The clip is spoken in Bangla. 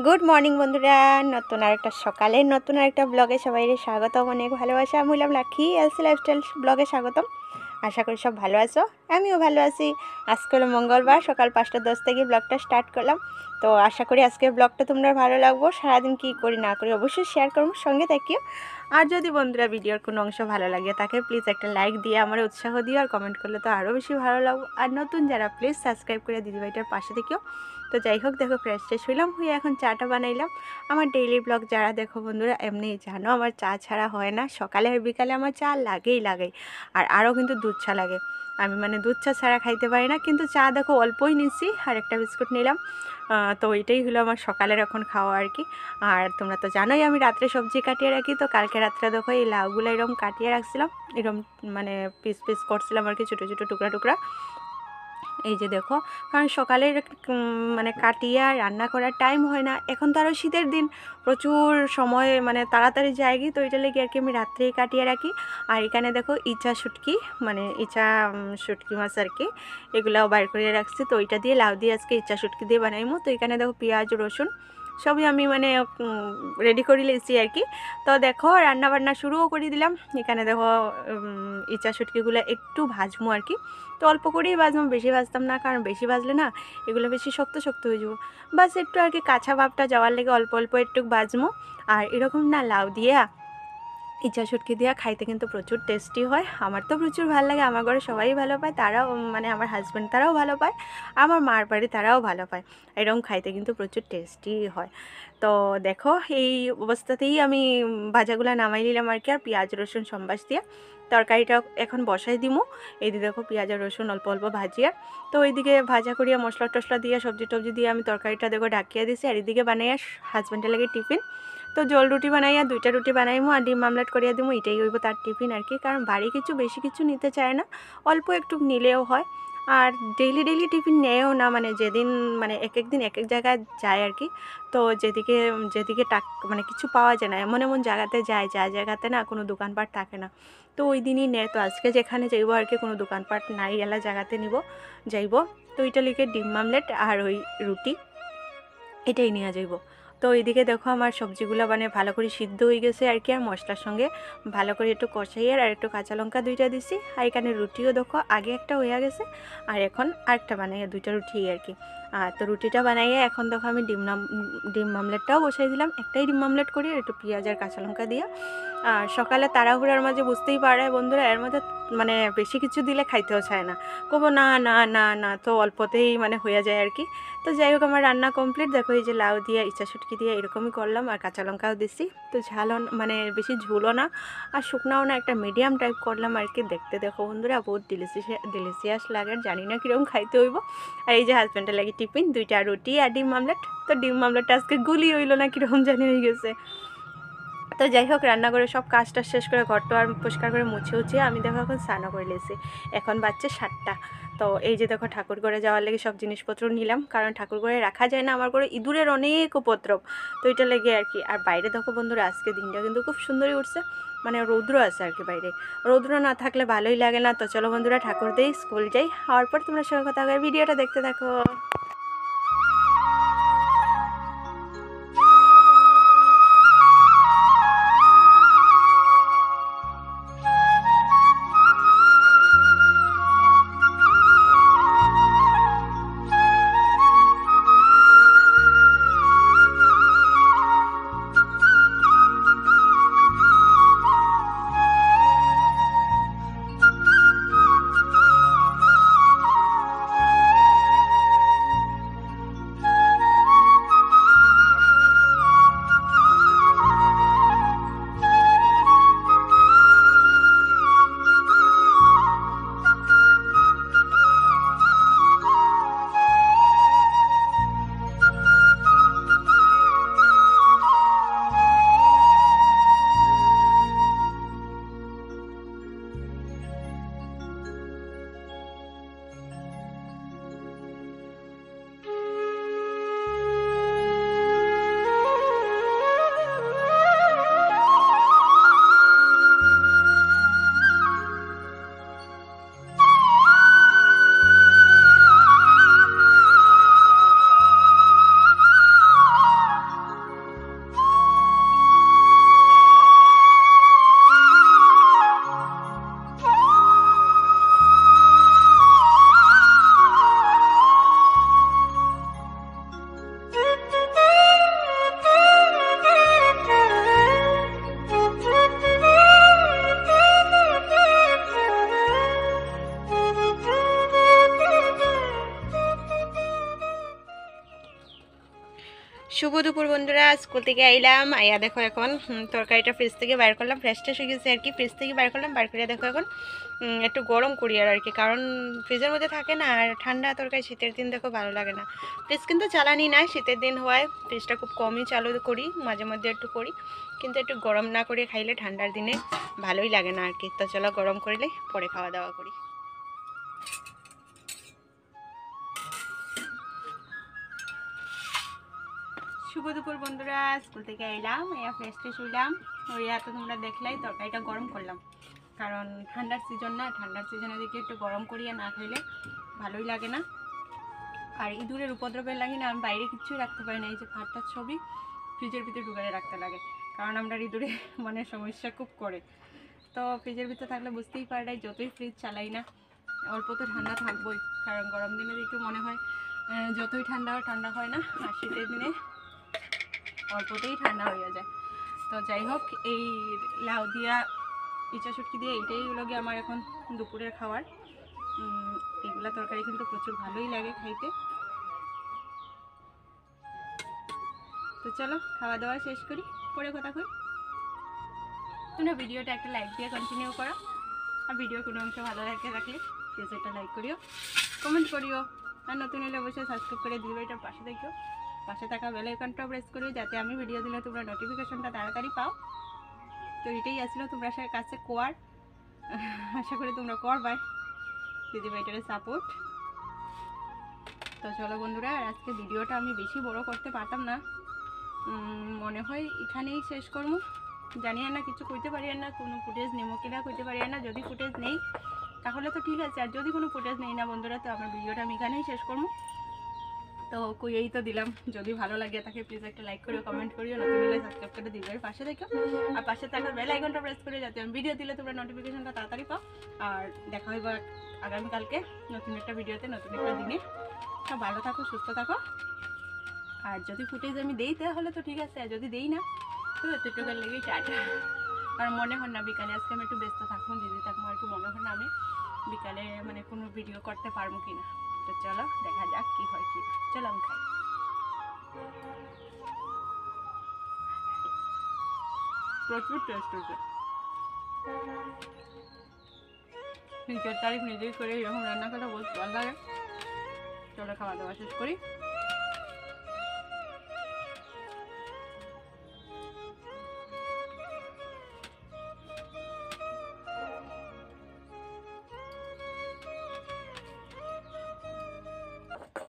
গুড মর্নিং বন্ধুরা, নতুন আরেকটা সকালের নতুন আরেকটা ব্লগে সবাই স্বাগতম। অনেক ভালোবাসা। আমি হলাম লাকি এলসি লাইফস্টাইল ব্লগে স্বাগতম। আশা করি সব ভালো আছো, আমিও ভালো আছি। আজকে হলো মঙ্গলবার, সকাল 5:10 থেকে ব্লগটা স্টার্ট করলাম। তো আশা করি আজকের ব্লগটা তোমরা ভালো লাগবো। সারাদিন কী করি না করি অবশ্যই শেয়ার করবো, সঙ্গে থাকিও। আর যদি বন্ধুরা ভিডিওর কোনো অংশ ভালো লাগে তাকে প্লিজ একটা লাইক দিয়ে আমার উৎসাহ দিও, আর কমেন্ট করলে তো আরও বেশি ভালো লাগবো। আর নতুন যারা প্লিজ সাবস্ক্রাইব করে দিদিভাইটার পাশে থেকেও। তো যাই হোক, দেখো ফ্রেশ ট্রেশ হইলাম, হয়ে এখন চাটা বানাইলাম। আমার ডেইলি ব্লগ যারা দেখো বন্ধুরা, এমনি জানো আমার চা ছাড়া হয় না। সকালে আর বিকালে আমার চা লাগেই। আর আরও কিন্তু দুধ চা লাগে। আমি মানে দুধ চা ছাড়া খাইতে পারি না। কিন্তু চা দেখো অল্পই নিচ্ছি, আর একটা বিস্কুট নিলাম। তো এইটাই হলো আমার সকালের এখন খাওয়া আর কি। আর তোমরা তো জানোই আমি রাত্রে সবজি কাটিয়ে রাখি। তো কালকে রাত্রে দেখো এই লাউগুলো এরকম কাটিয়ে রাখছিলাম, এরকম মানে পিস পিস করছিলাম আর কি, ছোটো ছোটো টুকরা। এই যে দেখো, কারণ সকালের মানে কাটিয়ে রান্না করার টাইম হয় না। এখন তো আরও শীতের দিন, প্রচুর সময় মানে তাড়াতাড়ি যায়গি। তো এটা লেগে আর কি আমি রাত্রেই কাটিয়ে রাখি। আর এখানে দেখো ইচা শুটকি, মানে ইচা শুটকি মাছ আর কি, এগুলাও বাইর করে রাখছি। তো ওইটা দিয়ে লাউ দিয়ে আজকে ইচা শুটকি দিয়ে বানাইমো। তো এখানে দেখো পেঁয়াজ রসুন সবই আমি মানে রেডি করে লেছি আর কি। তো দেখো রান্নাবান্না শুরুও করে দিলাম। এখানে দেখো ইচা শুটকিগুলো একটু ভাজবো আর কি। তো অল্প করেই ভাজবো, বেশি ভাজতাম না, কারণ বেশি ভাজলে না এগুলো বেশি শক্ত হয়ে যাবো। বাস একটু আর কি কাঁচা ভাবটা যাওয়ার লেগে অল্প একটু ভাজবো। আর এরকম না লাউ দিয়ে ইচা শুটকি দিয়া খাইতে কিন্তু প্রচুর টেস্টি হয়। আমার তো প্রচুর ভালো লাগে, আমার ঘরে সবাই ভালো পায়, তারাও মানে আমার হাজব্যান্ড তারাও ভালো পায়, আমার মার বাড়ি তারাও ভালো পায়। এরকম খাইতে কিন্তু প্রচুর টেস্টি হয়। তো দেখো এই অবস্থাতেই আমি ভাজাগুলো নামাই নিলাম আর কি। আর পেঁয়াজ রসুন সম্বাস দিয়ে তরকারিটা এখন বসাই দিমু। এইদিকে দেখো পেঁয়াজ আর রসুন অল্প ভাজিয়া, তো ওইদিকে ভাজা করিয়া মশলা টশলা দিয়ে সবজি টবজি দিয়ে আমি তরকারিটা দেখো ঢাকিয়া দিছি। আর এদিকে বানাইয়া হাজব্যান্ডের লাগে টিফিন। তো জল রুটি বানাইয়া 2টা রুটি বানাইমু, আর ডিম আমলেট করিয়া দিমু। এটাই হইব তার টিফিন আর কি। কারণ বাড়ি কিছু বেশি কিছু নিতে চায় না, অল্প একটু নিলেও হয়। আর ডেইলি টিফিন নেয়ও না, মানে যেদিন মানে এক দিন এক জায়গায় যায় আর কি। তো যেদিকে মানে কিছু পাওয়া যায় না, এমন জায়গাতে যায় যা জায়গাতে না কোনো দোকানপাট থাকে না, তো ওই দিনই নেয়। তো আজকে যেখানে যাইবো আর কি কোনো দোকানপাট নাই এলা জায়গাতে যাইব। তো ওইটা লিখে ডিম আমলেট আর ওই রুটি এটাই নিয়ে যাইব। তো এইদিকে দেখো আমার সবজিগুলো মানে ভালো করে সিদ্ধ হয়ে গেছে আর কি। আর মশলার সঙ্গে ভালো করে একটু কষাইয়ে আর একটু কাঁচা লঙ্কা 2টা দিছি। আর এখানে রুটিও দেখো আগে একটা হয়ে গেছে, আর এখন আরেকটা বানাইয়া 2টা রুটি আর কি। তো রুটিটা বানাইয়ে এখন দেখো আমি ডিম আমলেটটাও বসাই দিলাম। একটাই ডিম আমলেট করি, একটু পেঁয়াজ আর কাঁচা লঙ্কা দিয়ে। আর সকালে তাড়াহুড়ার মাঝে বুঝতেই পারে বন্ধুরা, এর মধ্যে মানে বেশি কিছু দিলে খাইতেও চায় না, কবো না না না না, তো অল্পতেই মানে হয়ে যায় আর কি। তো যাই হোক আমার রান্না কমপ্লিট। দেখো এই যে লাউ দিয়ে ইচা শুটকি দিয়ে এরকমই করলাম, আর কাঁচা লঙ্কাও দিছি। তো ঝালও মানে বেশি ঝুলও না আর শুকনাও না, একটা মিডিয়াম টাইপ করলাম আর কি। দেখতে দেখো বন্ধুরা বহুত ডিলিশিয়াস লাগে, জানি না কীরকম খাইতে হইব। আর এই যে হাজব্যান্ডের লাগে টিফিন 2টা রুটি আর ডিম আমলেট। তো ডিম আমলেটটা আজকে গুলি হইলো না, কীরকম জানি হয়ে গেছে। তো যাই হোক রান্না করে সব কাজটা শেষ করে ঘরটা আর পরিষ্কার করে মুছে আমি দেখো এখন স্নানও করে লেছি। এখন বাজছে 7টা। তো এই যে দেখো ঠাকুর ঘরে যাওয়ার লেগে সব জিনিসপত্র নিলাম, কারণ ঠাকুর ঘরে রাখা যায় না, আমার ঘরে ইঁদুরের অনেক উপদ্রব। তো এটা লেগে আর কি। আর বাইরে দেখো বন্ধুরা আজকে দিনটা কিন্তু খুব সুন্দরই উঠছে, মানে রৌদ্র আছে আর কি বাইরে। রৌদ্র না থাকলে ভালোই লাগে না। তো চলো বন্ধুরা ঠাকুর দেই, স্কুল যাই, হওয়ার পর তোমার সঙ্গে কথা হবে। ভিডিওটা দেখতে থাকো। শুভ দুপুর বন্ধুরা, স্কুল থেকে আইলাম, আইয়া দেখো এখন তরকারিটা ফ্রিজ থেকে বার করলাম, ফ্রেশটা হয়ে গেছে আর কি। ফ্রিজ থেকে বার করলাম, বার করে দেখো এখন একটু গরম করি আর কি, কারণ ফ্রিজের মধ্যে থাকে না আর ঠান্ডা তরকারি শীতের দিন দেখো ভালো লাগে না। ফ্রিজ কিন্তু চালানি না, শীতের দিন হওয়ায় ফ্রিজটা খুব কমই চালু করি, মাঝে মধ্যে একটু করি, কিন্তু একটু গরম না করে খাইলে ঠান্ডার দিনে ভালোই লাগে না আর কি। তো চলো গরম করলে পরে খাওয়া দাওয়া করি। শুভ দুপুর বন্ধুরা, স্কুল থেকে এলাম, এয়া ফ্রেশ ট্রেশ হইলাম, ওইয়া তো তোমরা দেখলাই তরকারিটা গরম করলাম, কারণ ঠান্ডার সিজন না, ঠান্ডার সিজনে দিকে একটু গরম করিয়া না খাইলে ভালোই লাগে না। আর ইঁদুরের উপদ্রবের লাগে না, আমি বাইরে কিচ্ছুই রাখতে পারি না, এই যে খাটটার ছবি ফ্রিজের ভিতরে ঢুকারে রাখতে লাগে, কারণ আমরা ইঁদুরে মানে সমস্যা খুব করে। তো ফ্রিজের ভিতরে থাকলে বুঝতেই পারে, যতই ফ্রিজ চালাই না অল্প তো ঠান্ডা থাকবোই, কারণ গরম দিনে একটু মনে হয় যতই ঠান্ডা হয় না, আর শীতের দিনে অল্পতেই ঠান্ডা হয়ে যায়। তো যাই হোক, এই লাউ দিয়া ইচা শুটকি দিয়ে এইটাই হলো গিয়ে আমার এখন দুপুরের খাবার। এগুলা তরকারি কিন্তু প্রচুর ভালোই লাগে খাইতে। তো চলো খাওয়া দাওয়া শেষ করি, পরে কথা কই। তোমরা ভিডিওটা একটা লাইক দিয়ে কন্টিনিউ করো, আর ভিডিও কোনো অংশ ভালো লাগে রাখলে প্লিজ একটা লাইক করিও, কমেন্ট করিও, আর নতুন হলে অবশ্যই সাবস্ক্রাইব করে দিও, এটার পাশে দেখিও, পাশে থাকা বেল আইকনটা প্রেস করিও, যাতে আমি ভিডিও দিলে তোমরা নোটিফিকেশনটা তাড়াতাড়ি পাও। তো এটাই আসলে তোমরা কাছে কোয়ার, আশা করি তোমরা করবাই, দিদি ভাইটারে সাপোর্ট। তো চলো বন্ধুরা, আর আজকে ভিডিওটা আমি বেশি বড় করতে পারতাম না, মনে হয় এখানেই শেষ করবো। জানি না কিছু কইতে পারি না, কোনো ফুটেজ নেবো কিনা কইতে পারি না, যদি ফুটেজ নেই তাহলে তো ঠিক আছে, আর যদি কোনো ফুটেজ নেই না বন্ধুরা, তো আমার ভিডিওটা আমি এখানেই শেষ করবো। তো কইয়েই তো দিলাম, যদি ভালো লাগে তাকে প্লিজ একটা লাইক করিও, কমেন্ট করিও, নতুন হলে সাবস্ক্রাইব করে দিবে, পাশে দেখো, আর পাশে থাকা বেল আইকনটা প্রেস করে, যাতে আমি ভিডিও দিলে তোমরা নোটিফিকেশনটা তাড়াতাড়ি পাও। আর দেখা হইব আগামীকালকে নতুন একটা ভিডিওতে, নতুন একটা দিনে। সব ভালো থাকো, সুস্থ থাকো, আর যদি ফুটেজ আমি দেই তাহলে তো ঠিক আছে, আর যদি দেই না তো এতটুকুর লেগেই টাটা। আর মনে হয় না বিকালে, আজকে আমি একটু ব্যস্ত থাকবো, দিদি থাকবো আর কি, মনে হয় না আমি বিকালে মানে কোনো ভিডিও করতে পারবো কিনা। তো চলো দেখা যাক কি হয় কি। চলো আমি খাই। প্রচুর টেস্ট হচ্ছে, নিজের তারিফ নিজেই করে এরকম রান্না করা বহুত ভালো লাগে। চলো খাওয়া দাওয়া শেষ করি।